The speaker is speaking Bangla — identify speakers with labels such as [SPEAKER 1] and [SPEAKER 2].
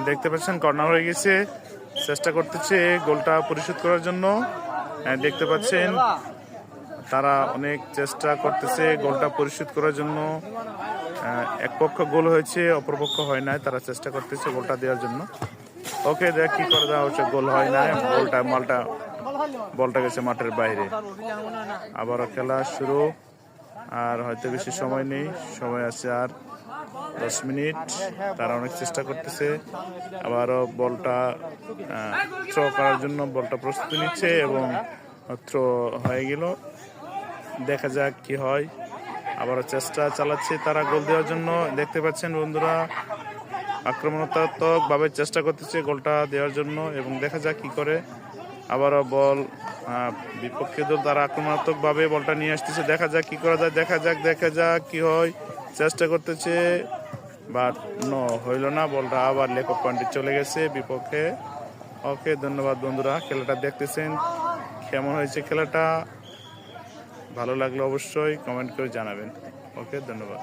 [SPEAKER 1] দেখতে পাচ্ছেন কর্নার হয়ে গেছে, চেষ্টা করতেছে গোলটা পরিশোধ করার জন্য। দেখতে পাচ্ছেন তারা অনেক চেষ্টা করতেছে গোলটা পরিশোধ করার জন্য। এক পক্ষ গোল হয়েছে, অপর পক্ষ হয় নাই, তারা চেষ্টা করতেছে গোলটা দেওয়ার জন্য। ওকে, দেখ কি করে দেওয়া হচ্ছে, গোল হয় না, বলটা গেছে মাঠের বাইরে। আবারও খেলা শুরু, আর হয়তো বেশি সময় নেই, সময় আছে আর 10 মিনিট। তারা অনেক চেষ্টা করতেছে, আবারও বলটা থ্রো করার জন্য বলটা প্রস্তুতি নিচ্ছে এবং থ্রো হয়ে গেল। দেখা যাক কি হয়, আবারও চেষ্টা চালাচ্ছে তারা গোল দেওয়ার জন্য। দেখতে পাচ্ছেন বন্ধুরা, আক্রমণাত্মক ভাবে চেষ্টা করতেছে গোলটা দেওয়ার জন্য এবং দেখা যাক কি করে। আবারও বল বিপক্ষে দল, তারা আক্রমণাত্মক ভাবে বলটা নিয়ে আসতেছে। দেখা যাক কি করা যায়, দেখা যাক কি হয়। চেষ্টা করতেছে, বাট হইল না, বলটা আবার লেগ অফ পয়েন্টে চলে গেছে বিপক্ষে। ওকে, ধন্যবাদ বন্ধুরা, খেলাটা দেখতেছেন। কেমন হয়েছে খেলাটা, ভালো লাগলে অবশ্যই কমেন্ট করে জানাবেন। ওকে, ধন্যবাদ।